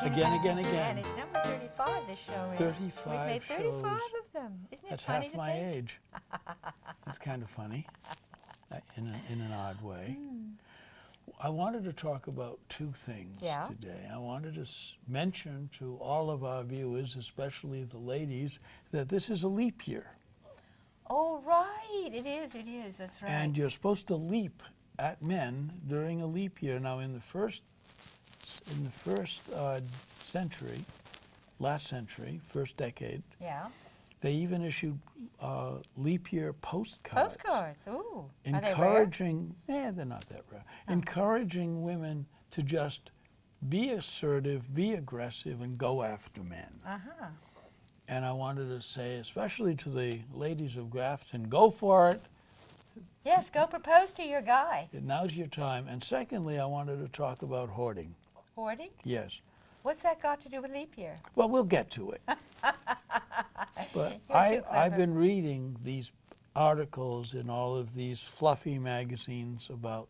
Again. And it's number 35, this show is. 35 We've made 35 shows. of them. Isn't it That's funny half to my think? age. That's kind of funny, in an odd way. I wanted to talk about two things today. I wanted to mention to all of our viewers, especially the ladies, that this is a leap year. Oh, right. It is. That's right. And you're supposed to leap at men during a leap year. Now, in the first century, last century, first decade, they even issued leap year postcards. Postcards, ooh. Encouraging, they're not that rare. Oh. Encouraging women to just be assertive, be aggressive, and go after men. And I wanted to say, especially to the ladies of Grafton, go for it. Yes, go propose to your guy. Now's your time. And secondly, I wanted to talk about hoarding. Hoarding? Yes. What's that got to do with leap year? Well, we'll get to it. But I've been reading these articles in all of these fluffy magazines about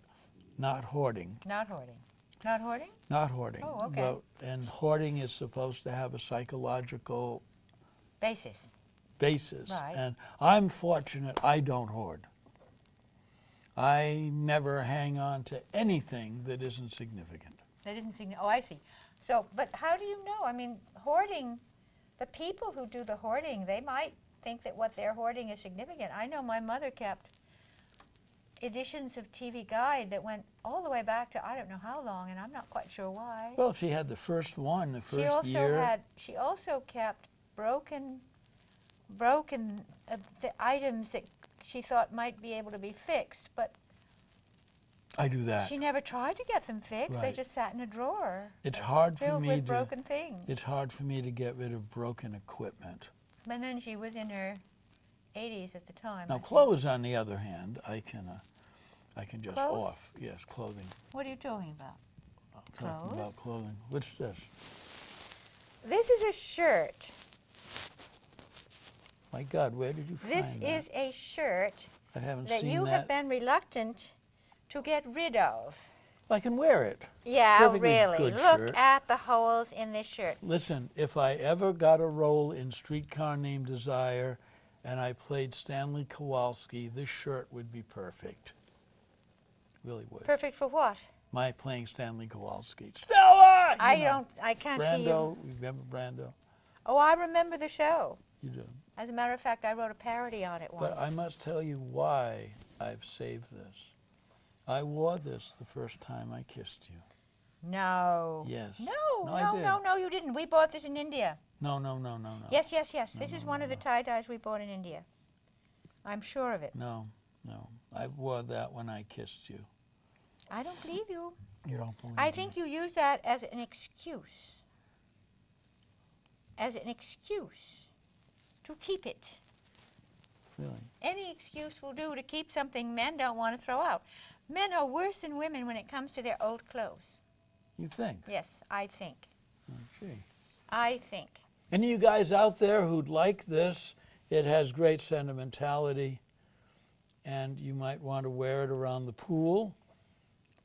not hoarding. Not hoarding. Not hoarding? Not hoarding. Oh, okay. And hoarding is supposed to have a psychological basis. Right. And I'm fortunate I don't hoard. I never hang on to anything that isn't significant. That isn't significant. Oh, I see. So, but how do you know? I mean, hoarding, the people who do the hoarding, they might think that what they're hoarding is significant. I know my mother kept editions of TV Guide that went all the way back to I don't know how long, and I'm not quite sure why. Well, she had the first one, the first year. She also kept broken the items that she thought might be able to be fixed, but I do that. She never tried to get them fixed. Right. They just sat in a drawer. It's hard for filled me with broken things. It's hard for me to get rid of broken equipment. But then she was in her 80s at the time. Now, clothes, on the other hand, I can just clothes? off. Yes, clothing. What are you talking about? I'm talking about clothing. What's this? This is a shirt. My God, where did you find that? This is a shirt I haven't that seen you have been reluctant to get rid of. I can wear it. Yeah, really. Good Look shirt. at the holes in this shirt. Listen, if I ever got a role in Streetcar Named Desire and I played Stanley Kowalski, this shirt would be perfect. Really would. Perfect for what? My playing Stanley Kowalski. Stella! I can't see you. Brando, you remember Brando? Oh, I remember the show. You do. As a matter of fact, I wrote a parody on it once. But I must tell you why I've saved this. I wore this the first time I kissed you. No. Yes. No, you didn't. We bought this in India. No. Yes. This is one of the tie-dyes we bought in India. I'm sure of it. No. I wore that when I kissed you. I don't believe you. You don't believe me? I think you use that as an excuse. As an excuse to keep it. Really? Any excuse will do to keep something men don't want to throw out. Men are worse than women when it comes to their old clothes. You think? Yes, I think. Oh, gee. I think. Any of you guys out there who'd like this? It has great sentimentality, and you might want to wear it around the pool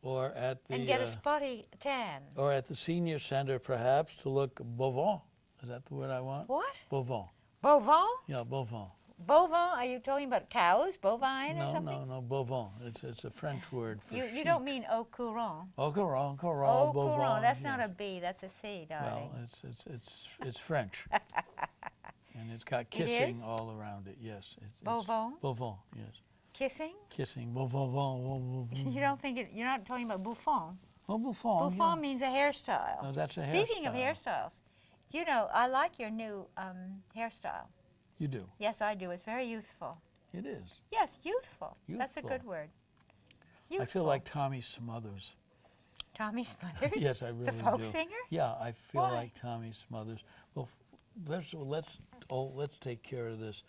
or at the... And get a spotty tan. Or at the senior center, perhaps, to look bovant. Is that the word I want? What? Bovant. Bovant? Yeah, bovant. Bovant? Are you talking about cows? Bovine or something? No, bovant. It's a French word for sheep. You don't mean au courant? Au courant, Au bovant. courant. That's yes. not a B, that's a C, darling. Well, it's French. And it's got kissing all around it, yes. Bovant? Bovant, yes. Kissing? Kissing, bovant. You don't think you're not talking about bouffant? Oh, bouffant. Bouffant means a hairstyle. No, that's a hairstyle. Speaking of hairstyles, you know, I like your new hairstyle. You do? Yes, I do. It's very youthful. It is. Yes, youthful. That's a good word. Youthful. I feel like Tommy Smothers. Tommy Smothers? Yes, I really do. The folk singer? Yeah, I feel Why? like Tommy Smothers. Well, first of all, let's take care of this.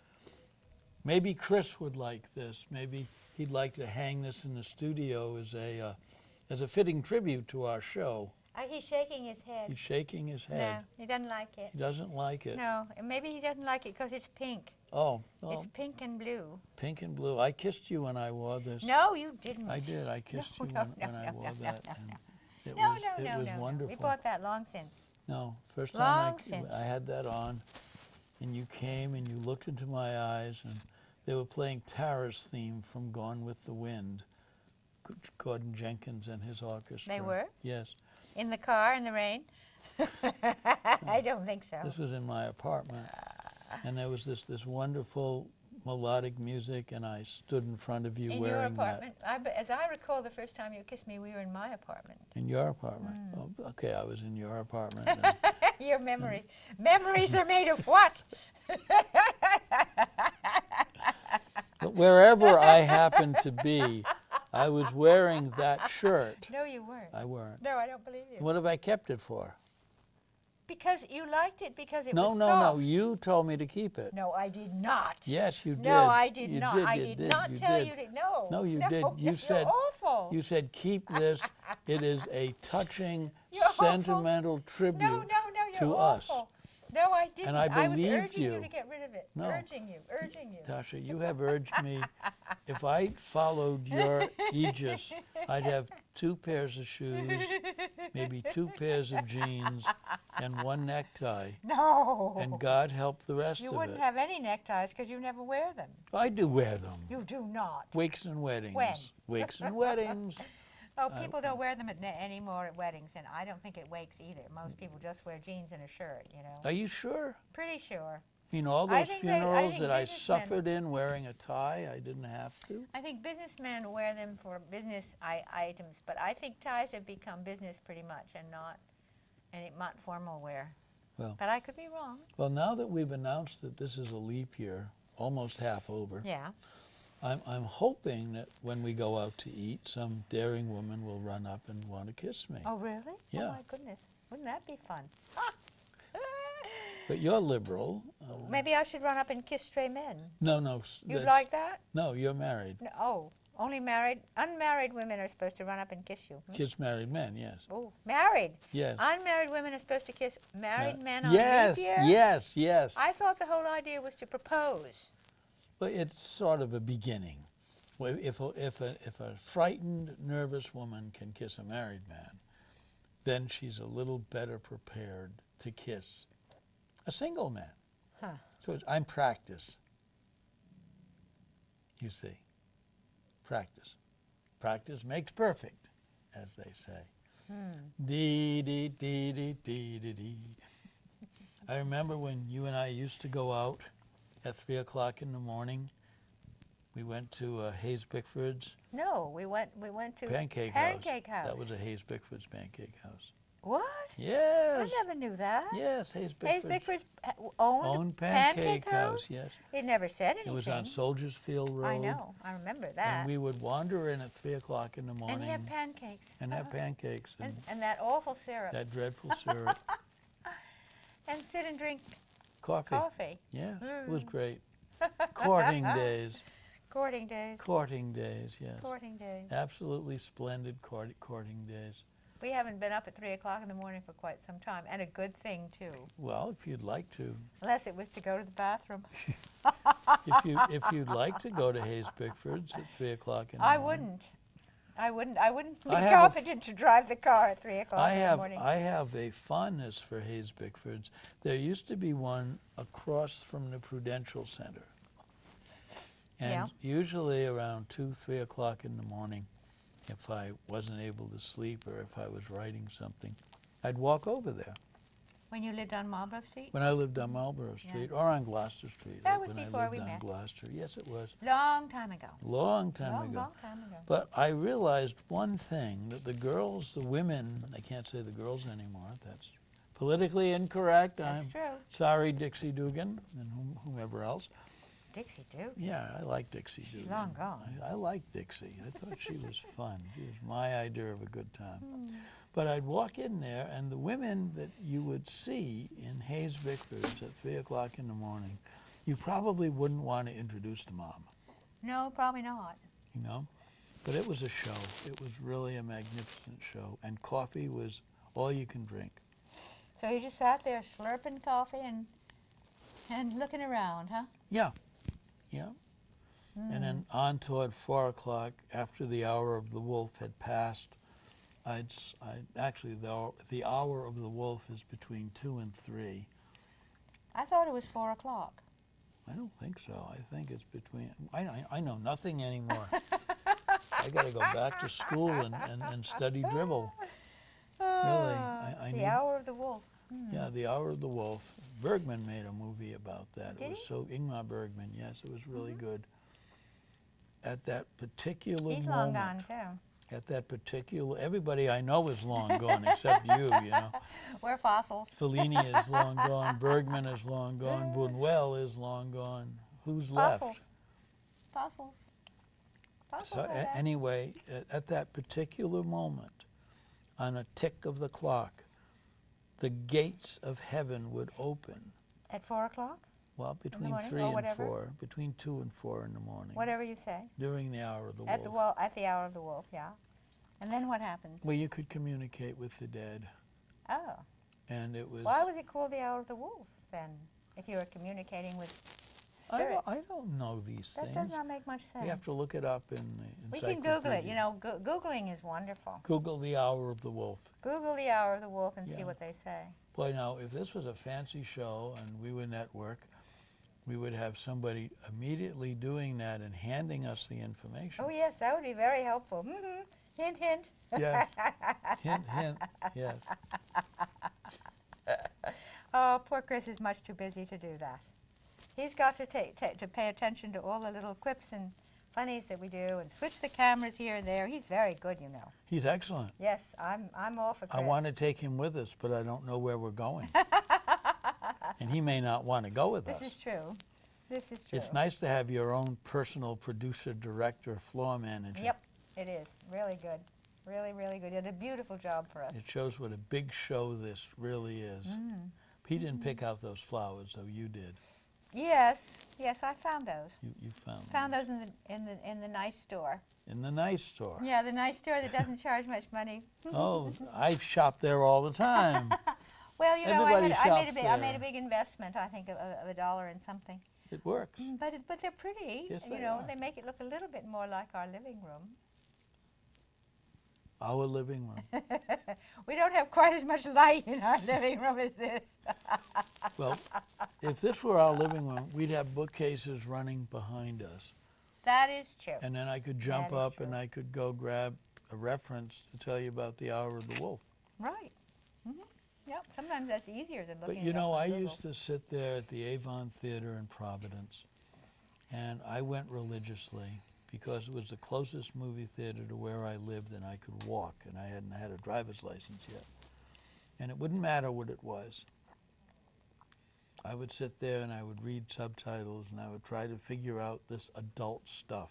Maybe Chris would like this. Maybe he'd like to hang this in the studio as a fitting tribute to our show. He's shaking his head. He's shaking his head. No, he doesn't like it. He doesn't like it. No, and maybe he doesn't like it because it's pink. Oh. It's pink and blue. Pink and blue. I kissed you when I wore this. No, you didn't. I did. I kissed you when I wore that. And it was wonderful. We bought that long since. No, first Long time since. I had that on, and you came and you looked into my eyes, and they were playing Tara's theme from Gone with the Wind, Gordon Jenkins and his orchestra. They were? Yes. In the car in the rain? I don't think so. This was in my apartment, and there was this wonderful melodic music, and I stood in front of you in wearing your apartment? As I recall, the first time you kissed me, we were in my apartment. In your apartment? Oh, okay, I was in your apartment. Your memory. Memories are made of what? But wherever I happened to be, I was wearing that shirt. No, you weren't. I weren't. No, I don't believe you. What have I kept it for? Because you liked it because it No, was no, soft. no. You told me to keep it. No, I did not. Yes, you did. No, I did You not. did, I you did did, not you tell did. you to. No. No, you no, did. You you're said. awful. You said keep this. It is a touching, You're awful. sentimental tribute No, you're to awful. us. No, I didn't. And I was believed urging you you. to get rid of it. No. Urging you. Tasha, you have urged me. If I followed your aegis, I'd have 2 pairs of shoes, maybe 2 pairs of jeans, and 1 necktie. No. And God help the rest You of wouldn't it. have any neckties because you never wear them. I do wear them. You do not. Wakes and weddings. When? Wakes and weddings. Oh, people don't wear them anymore at weddings, and I don't think it wakes either. Most people just wear jeans and a shirt, you know. Are you sure? Pretty sure. You know, all I those think funerals think that I businessmen- suffered in wearing a tie, I didn't have to. I think businessmen wear them for business items, but I think ties have become business pretty much and not formal wear. Well, but I could be wrong. Well, now that we've announced that this is a leap year, almost half over, Yeah. I'm hoping that when we go out to eat, some daring woman will run up and want to kiss me. Oh, really? Yeah. Oh, my goodness. Wouldn't that be fun? But you're liberal. Maybe I should run up and kiss stray men. No. You'd like that? No, you're married. No, oh, only unmarried women are supposed to run up and kiss you. Kiss married men, yes. Oh, married. Yes. Unmarried women are supposed to kiss married men on yes, leap year? Yes. I thought the whole idea was to propose. Well, it's sort of a beginning. Well, if a frightened, nervous woman can kiss a married man, then she's a little better prepared to kiss a single man. Huh. So I'm practice. You see, practice. Practice makes perfect, as they say. Dee dee dee dee dee dee dee. I remember when you and I used to go out at 3 o'clock in the morning. We went to Hayes Bickford's. No, we went to Pancake House. That was a Hayes Bickford's pancake house. What? Yes. I never knew that. Yes, Hayes Hayes Bickford's. Bickford's owned Pancake House, yes. It never said anything. It was on Soldiers Field Road. I know. I remember that. And we would wander in at 3 o'clock in the morning. And have pancakes. And have pancakes. And that awful syrup. That dreadful syrup. And sit and drink Coffee. Yeah, it was great. Courting days. Courting days. Courting days, yes. Courting days. Absolutely splendid courting days. We haven't been up at 3 o'clock in the morning for quite some time, and a good thing, too. Well, if you'd like to. Unless it was to go to the bathroom. If you'd like to go to Hayes Bickford's at 3 o'clock in the morning. I wouldn't be competent to drive the car at 3 o'clock in the morning. I have a fondness for Hayes Bickford's. There used to be one across from the Prudential Center. And usually around 2, 3 o'clock in the morning, if I wasn't able to sleep or if I was writing something, I'd walk over there. When you lived on Marlborough Street? When I lived on Marlborough Street or on Gloucester Street. That was before we met. When I lived on Gloucester. Yes, it was. Long time ago. Long time ago. Long time ago. But I realized one thing, that the girls, the women, I can't say the girls anymore, that's politically incorrect. That's true. Sorry, Dixie Dugan and whomever else. Dixie Dugan? Yeah, I like Dixie Dugan. She's long gone. I like Dixie. I thought she was fun. She was my idea of a good time. But I'd walk in there, and the women that you would see in Hayes Bickford's at 3 o'clock in the morning, you probably wouldn't want to introduce to Mom. No, probably not. You know? But it was a show. It was really a magnificent show. And coffee was all you can drink. So you just sat there slurping coffee and looking around, huh? Yeah. Yeah. And then on toward 4 o'clock, after the hour of the wolf had passed, Actually, the hour of the wolf is between 2 and 3. I thought it was 4 o'clock. I don't think so. I think it's between. I know nothing anymore. I got to go back to school and study dribble. Really, I The need. Hour of the Wolf. Yeah, The Hour of the Wolf. Bergman made a movie about that. Did It was he? so Ingmar Bergman. Yes, it was really good. At that particular He's moment. long gone too. At that particular, everybody I know is long gone except you. You know. We're fossils. Fellini is long gone. Bergman is long gone. Buñuel is long gone. Who's left? Fossils. Fossils. Fossils So are there. anyway, at that particular moment, on a tick of the clock, the gates of heaven would open. At 4 o'clock? Well, between morning, 3 or and whatever? 4, between 2 and 4 in the morning. Whatever you say. During the hour of the At wolf. at the Hour of the Wolf, yeah. And then what happens? Well, you could communicate with the dead, Oh. and it was. Why was it called the Hour of the Wolf then? If you were communicating with spirits? I don't know these That things. does not make much sense. You have to look it up in the We encyclopedia. can Google it. You know, Googling is wonderful. Google the hour of the wolf. Google the Hour of the Wolf and see Yeah. what they say. Boy, now, if this was a fancy show and we were network, we would have somebody immediately doing that and handing us the information. Oh, yes, that would be very helpful. Hint, hint. Yeah. Hint, hint, yes. Oh, poor Chris is much too busy to do that. He's got to to pay attention to all the little quips and funnies that we do and switch the cameras here and there. He's very good, you know. He's excellent. Yes, I'm all for Chris. I want to take him with us, but I don't know where we're going. And he may not want to go with us. This is true. This is true. It's nice to have your own personal producer, director, floor manager. Yep, it is. Really good. Really, really good. You did a beautiful job for us. It shows what a big show this really is. He didn't pick out those flowers, though you did. Yes, yes, I found those. You Found those in the nice store. in the nice store. Yeah, the nice store that doesn't charge much money. Oh, I shop there all the time. Well, you know, Everybody I made shops a there. big investment, I think, of $1 and something. It works. But they're pretty. Yes, you they know, are. they make it look a little bit more like our living room. Our living room. We don't have quite as much light in our living room as this. Well, if this were our living room, we'd have bookcases running behind us. That is true. And then I could jump That is up and true. I could go grab a reference to tell you about the Hour of the Wolf. Right. Yep. Sometimes that's easier than looking But you it up know, on I Google. used to sit there at the Avon Theater in Providence, and I went religiously because it was the closest movie theater to where I lived and I could walk, and I hadn't had a driver's license yet. And it wouldn't matter what it was. I would sit there and I would read subtitles and I would try to figure out this adult stuff.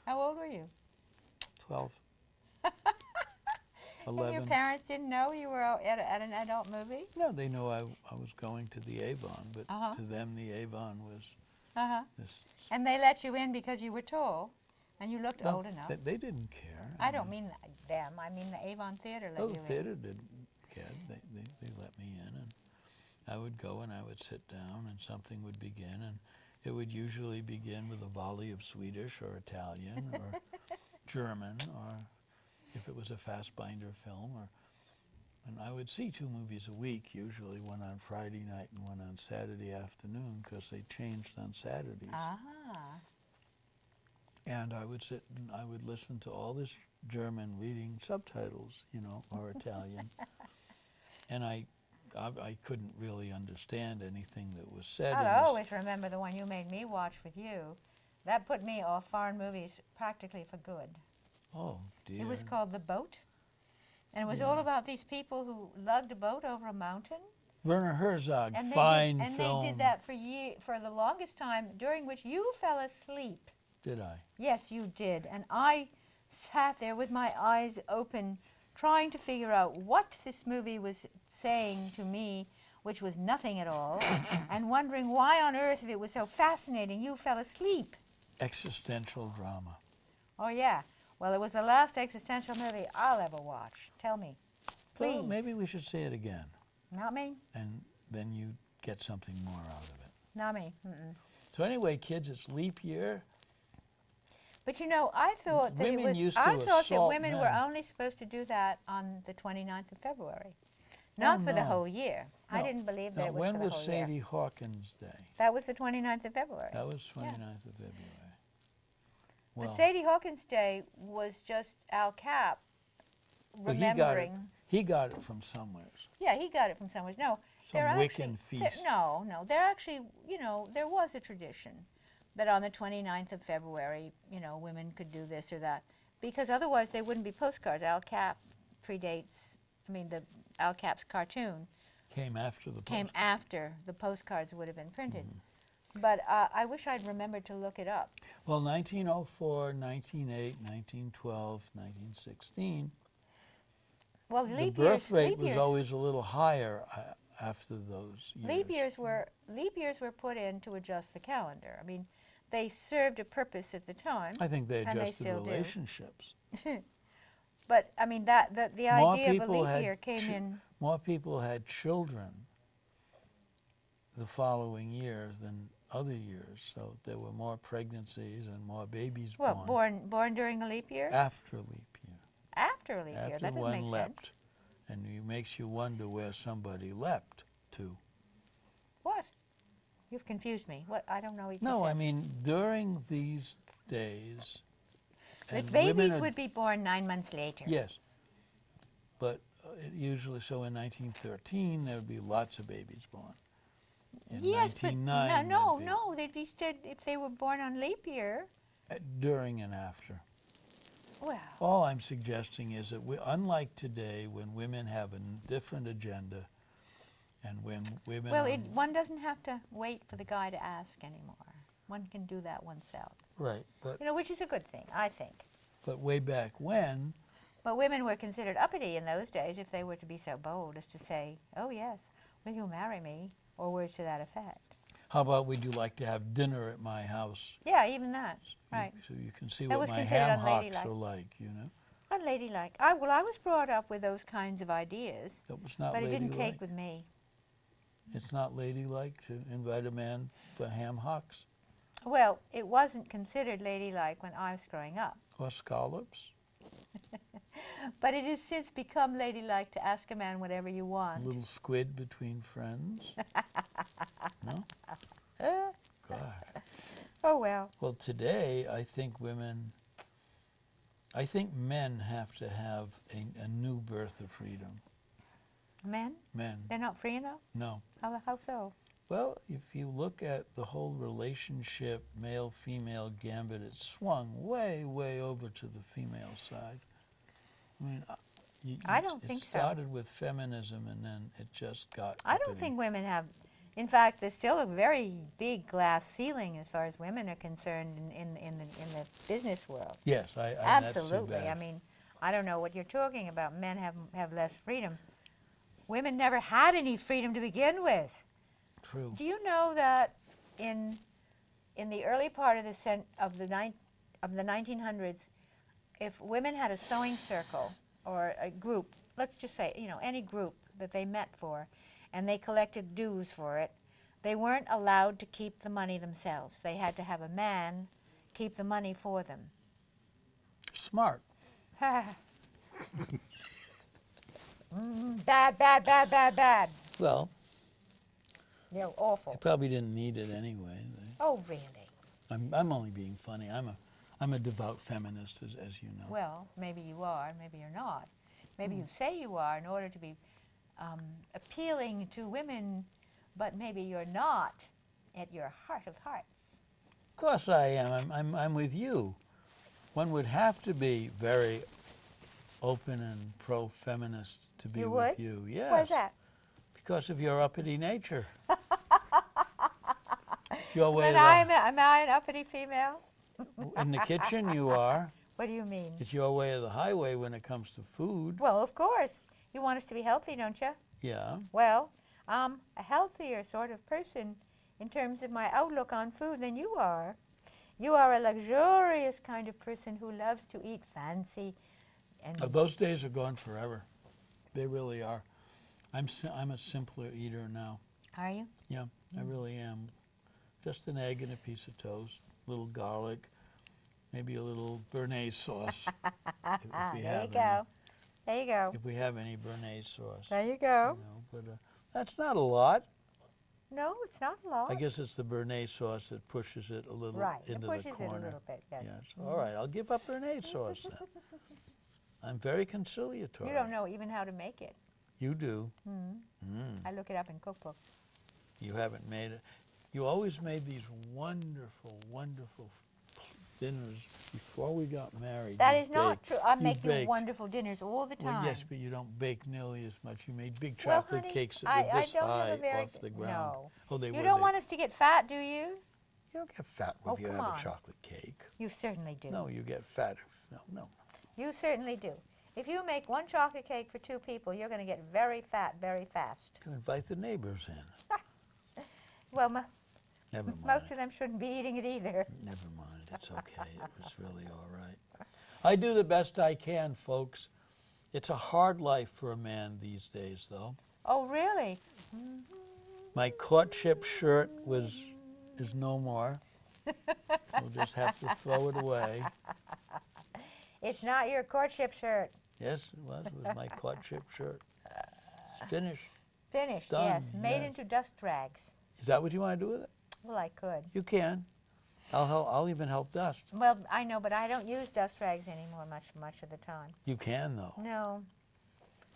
How old were you? 12. And your 11. parents didn't know you were at an adult movie? No, they knew I was going to the Avon, but Uh-huh. to them the Avon was Uh-huh. this. And they let you in because you were tall and you looked No, old enough. They didn't care. I don't mean them. I mean the Avon Theater let Oh, you the in. theater didn't care. They let me in, and I would go and I would sit down, and something would begin, and it would usually begin with a volley of Swedish or Italian or German, or if it was a Fassbinder film, and I would see 2 movies a week, usually one on Friday night and one on Saturday afternoon, because they changed on Saturdays. Ah. And I would sit and I would listen to all this German reading subtitles, you know, or Italian. And I couldn't really understand anything that was said. I in this. always remember the one you made me watch with you. That put me off foreign movies practically for good. Oh, dear. It was called The Boat. And it was all about these people who lugged a boat over a mountain. Werner Herzog, And fine they did, film. they did that for the longest time, during which you fell asleep. Did I? Yes, you did. And I sat there with my eyes open, trying to figure out what this movie was saying to me, which was nothing at all, and wondering why on earth, if it was so fascinating, you fell asleep. Existential drama. Oh, yeah. Well, it was the last existential movie I'll ever watch. Tell me. Please. Well, maybe we should say it again, Not me. and then you get something more out of it. Not me. Mm-mm. So anyway, kids, it's leap year. But you know, I thought that Women used to I thought that assault women men. were only supposed to do that on the 29th of February, Oh, not for the no. whole year. I No. didn't believe that Now, it was when for the was whole year. Sadie Hawkins Day? That was the 29th of February. That was 29th of February. But Well, Sadie Hawkins Day was just Al Cap well, remembering. he got it from somewhere. Yeah, he got it from somewhere. No, Some they're Wiccan actually, feast. no, they're actually, you know, there was a tradition that on the 29th of February, you know, women could do this or that, because otherwise they wouldn't be postcards. Al Cap predates, I mean, the Al Cap's cartoon Came after the came postcard. after the postcards would have been printed. But I wish I'd remembered to look it up. Well, 1904, 1908, 1912, 1916, Well, the leap birth years, rate leap was years, always a little higher after those years. leap years were put in to adjust the calendar. I mean, they served a purpose at the time. I think they And they adjusted still do. relationships. But I mean, the More idea of a people leap had year came in. More people had children the following year than other years, so there were more pregnancies and more babies Well, born born during a leap year? after leap year. After a leap year, After that doesn't one make sense. leapt, and it makes you wonder where somebody leapt to. What? You've confused me. What? I don't know what you No, said. I mean during these days, The and babies women are, would be born 9 months later. yes, but usually, so in 1913 there would be lots of babies born. In Yes, but 1909, no, they'd be stood if they were born on leap year. during and after. Well, All I'm suggesting is that unlike today, when women have a different agenda, and when women well, one doesn't have to wait for the guy to ask anymore. One can do that oneself. right, but You know, which is a good thing, I think. way back when, But women were considered uppity in those days if they were to be so bold as to say, "Oh yes, will you marry me?" or words to that effect. how about would you like to have dinner at my house? Yeah, even that. Right. So you can see That what was my considered ham hocks unladylike. are like, you know. Unladylike. I was brought up with those kinds of ideas, That was not but it ladylike. didn't take with me. It's not ladylike to invite a man for ham hocks Well, it wasn't considered ladylike when I was growing up, or scallops, but it has since become ladylike to ask a man whatever you a want. little squid between friends. No? God. Oh well. Well, today I think men have to have a new birth of freedom. Men? Men, They're not free enough? no. How so? Well, if you look at the whole relationship, male-female gambit, it's swung way, way over to the female side. I mean, I don't think it so. started with feminism, and then it just got. I don't think women have. In fact, there's still a very big glass ceiling as far as women are concerned in the business world. Yes, Absolutely. That's too bad. I mean, I don't know what you're talking about. Men have less freedom. Women never had any freedom to begin with. True. Do you know that in the early part of the 1900s, if women had a sewing circle or a group, let's just say, you know, any group that they met for, and they collected dues for it, they weren't allowed to keep the money themselves. They had to have a man keep the money for them. Smart. Bad, bad, bad, bad, bad. Well, They're awful. they probably didn't need it anyway. Oh, really? I'm only being funny. I'm a devout feminist, as you know. Well, maybe you are, maybe you're not. Maybe you say you are in order to be appealing to women, but maybe you're not at your heart of hearts. Of course I am. I'm with you. One would have to be very open and pro-feminist to be You with would? you. Yes. Why's that? Because of your uppity nature. It's your way And am I an uppity female? in the kitchen you are. What do you mean? It's your way of the highway when it comes to food. Well, of course. You want us to be healthy, don't you? Yeah. Well, I'm a healthier sort of person in terms of my outlook on food than you are. You are a luxurious kind of person who loves to eat fancy. And Those days are gone forever. They really are. I'm a simpler eater now. Are you? Yeah, I really am. Just an egg and a piece of toast, a little garlic, Maybe a little béarnaise sauce. if we There have you go. There you go. If we have any béarnaise sauce. There you go. But that's not a lot. No, it's not a lot. I guess it's the béarnaise sauce that pushes it a little into the corner. It pushes it a little bit, yes. All right, I'll give up béarnaise sauce then. I'm very conciliatory. You don't know even how to make it. You do. I look it up in cookbooks. You haven't made it. You always made these wonderful, wonderful dinners before we got married. That is not true. I make you baked. Wonderful dinners all the time. Well, yes, but you don't bake nearly as much. You made big chocolate cakes that were this high off the ground. No. Oh, they were. You don't want us to get fat, do you? You don't get fat if you have a chocolate cake. You certainly do. No, you get fat. No. You certainly do. If you make one chocolate cake for 2 people, you're going to get very fat very fast. You can invite the neighbors in. Well, never mind. Most of them shouldn't be eating it either. Never mind. It's okay. It was really all right. I do the best I can, folks. It's a hard life for a man these days, though. Oh, really? My courtship shirt is no more. We'll just have to throw it away. It's not your courtship shirt. Yes, it was. It was my courtship shirt. It's finished. Finished, Done, yes. Made into dust rags. Is that what you want to do with it? Well, I could. You can. I'll even help dust. Well, I know, but I don't use dust rags anymore much of the time. You can, though. No.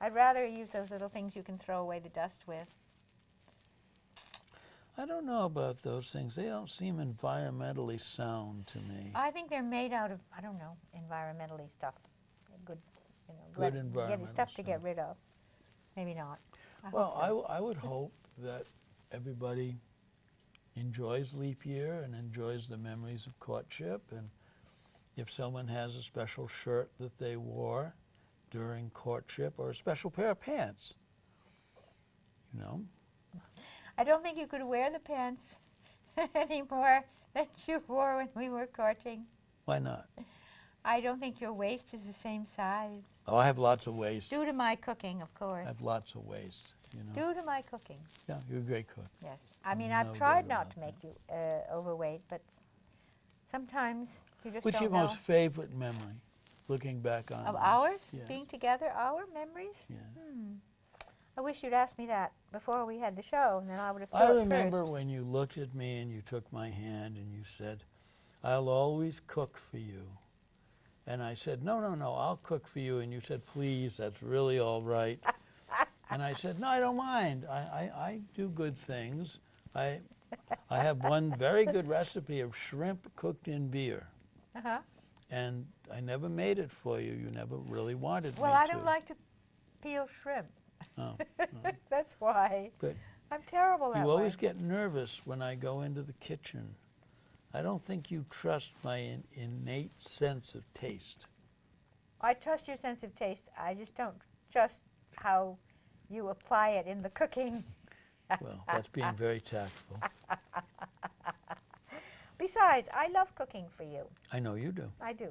I'd rather use those little things you can throw away the dust with. I don't know about those things. They don't seem environmentally sound to me. I think they're made out of, I don't know, environmentally stuff. Good, good environmental stuff to get rid of. Maybe not. I would hope that everybody enjoys leap year and enjoys the memories of courtship. And if someone has a special shirt that they wore during courtship or a special pair of pants, I don't think you could wear the pants anymore that you wore when we were courting. Why not? I don't think your waist is the same size. Oh, I have lots of waist. Due to my cooking, of course. I have lots of waist, Due to my cooking. Yeah, you're a great cook. Yes. I mean, I've tried not to make you overweight, but sometimes you just What's don't your know. most favorite memory, looking back on Of this? ours? Yeah. Being together, our memories? Yeah. I wish you'd asked me that before we had the show, and then I would have thought I remember first. when you looked at me and you took my hand and you said, "I'll always cook for you." And I said, no, I'll cook for you. And you said, "Please, that's really all right." And I said, "No, I don't mind. I do good things. I have one very good recipe of shrimp cooked in beer." Uh-huh. And I never made it for you. You never really wanted me to. Well, I don't like to peel shrimp. Oh, That's why. But I'm terrible that you way. always get nervous when I go into the kitchen. I don't think you trust my innate sense of taste. I trust your sense of taste. I just don't trust how you apply it in the cooking. Well, that's being very tactful. Besides, I love cooking for you. I know you do. I do.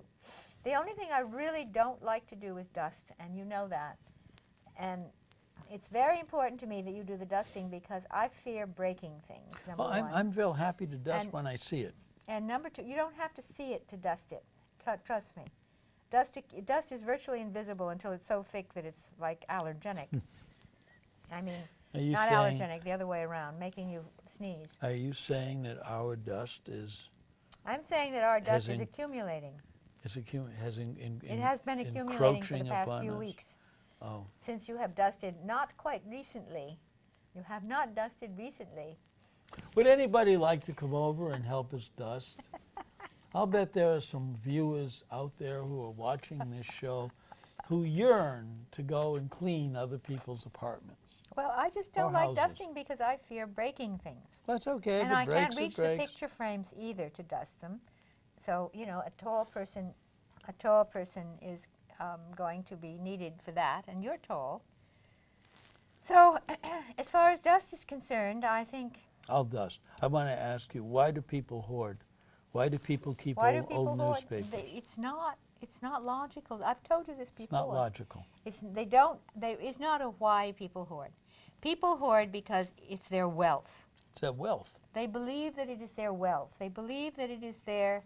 The only thing I really don't like to do is dust, and you know that. And it's very important to me that you do the dusting because I fear breaking things, number one. I'm real happy to dust when I see it. And number two, you don't have to see it to dust it. Trust me. Dust is virtually invisible until it's so thick that it's like allergenic. I mean, not allergenic, the other way around, making you sneeze. Are you saying that our dust is... I'm saying that our dust is accumulating. It has been accumulating for the past few weeks. Oh. Since you have dusted, not quite recently. You have not dusted recently. Would anybody like to come over and help us dust? I'll bet there are some viewers out there who are watching this show who yearn to go and clean other people's apartments. Well, I just don't like dusting because I fear breaking things. That's okay. And I can't reach the picture frames either to dust them. So, a tall person is going to be needed for that, and you're tall. So, as far as dust is concerned, I think... I'll dust. I want to ask you, why do people hoard? Why do people keep old newspapers? It's not logical. I've told you this before. It's not logical. There is not a why people hoard. People hoard because it's their wealth. It's their wealth. They believe that it is their wealth. They believe that it is their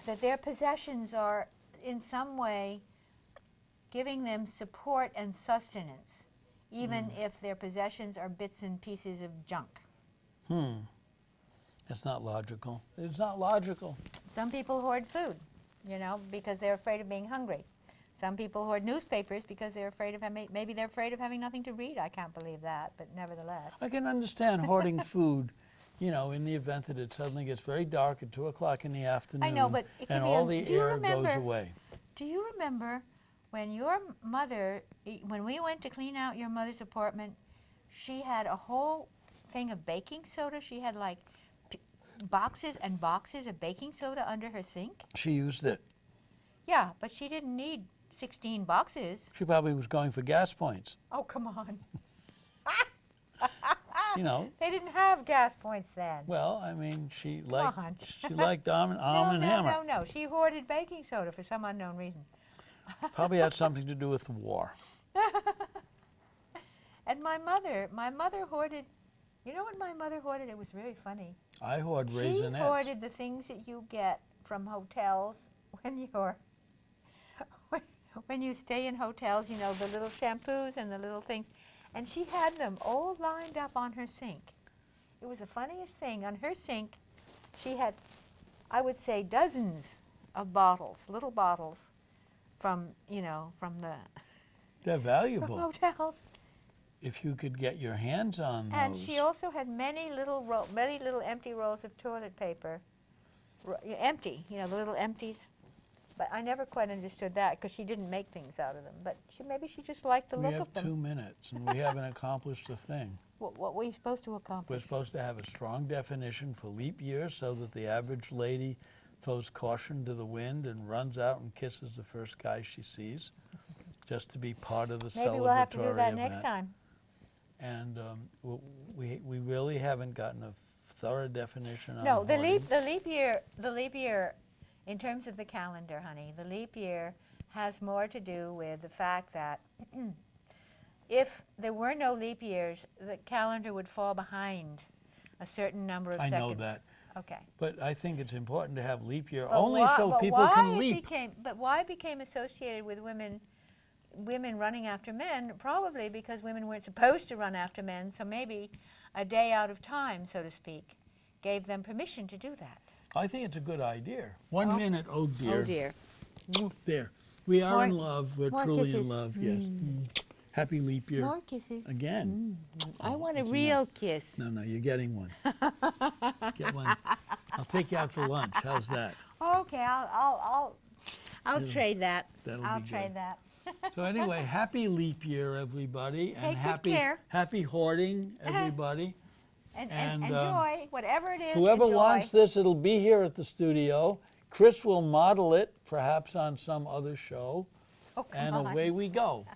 that their possessions are in some way giving them support and sustenance, even if their possessions are bits and pieces of junk. It's not logical. It's not logical. Some people hoard food, you know, because they're afraid of being hungry. Some people hoard newspapers because they're afraid of having, maybe they're afraid of having nothing to read. I can't believe that, but nevertheless. I can understand hoarding food, you know, in the event that it suddenly gets very dark at 2 o'clock in the afternoon. I know, but it can and be all the air goes away. Do you remember when your mother, when we went to clean out your mother's apartment, she had a whole thing of baking soda? She had like boxes and boxes of baking soda under her sink? She used it. Yeah, but she didn't need 16 boxes. She probably was going for gas points. Oh, come on. You know. They didn't have gas points then. Well, I mean, she liked Arm and Hammer. No. She hoarded baking soda for some unknown reason. Probably had something to do with the war. And my mother hoarded, you know what my mother hoarded? It was really funny. I hoard Raisinets. She hoarded the things that you get from hotels when you stay in hotels, you know, the little shampoos and the little things. And she had them all lined up on her sink. It was the funniest thing. On her sink, she had, I would say, dozens of bottles, little bottles from, you know, from the They're valuable. from hotels. If you could get your hands on those. And she also had many little empty rolls of toilet paper. Empty, you know, the little empties. But I never quite understood that because she didn't make things out of them. But maybe she just liked the look of them. We have 2 minutes and we haven't accomplished a thing. What were you supposed to accomplish? We're supposed to have a strong definition for leap year so that the average lady throws caution to the wind and runs out and kisses the first guy she sees, just to be part of the celebratory event. Maybe we'll have to do that next time. And we really haven't gotten a thorough definition on No, the hoarding. leap year, in terms of the calendar, honey, the leap year has more to do with the fact that if there were no leap years, the calendar would fall behind a certain number of seconds. I know that. Okay. But I think it's important to have leap year But only so people can leap. But why it became associated with women running after men? Probably because women weren't supposed to run after men, so maybe a day out of time, so to speak, gave them permission to do that. I think it's a good idea. 1 minute, oh dear. Oh dear. There. We are More- in love. We're more truly kisses. in love, yes. Happy leap year. More kisses. Again. I want a that's real enough. kiss. No, you're getting one. Get one. I'll take you out for lunch. How's that? Okay, I'll trade that. That'll I'll be trade good. that. So anyway, happy leap year, everybody. Take good care. Happy hoarding, everybody. And And, enjoy whatever it is. Whoever enjoy. wants this, it'll be here at the studio. Chris will model it, perhaps on some other show. Oh, come And on. away we go.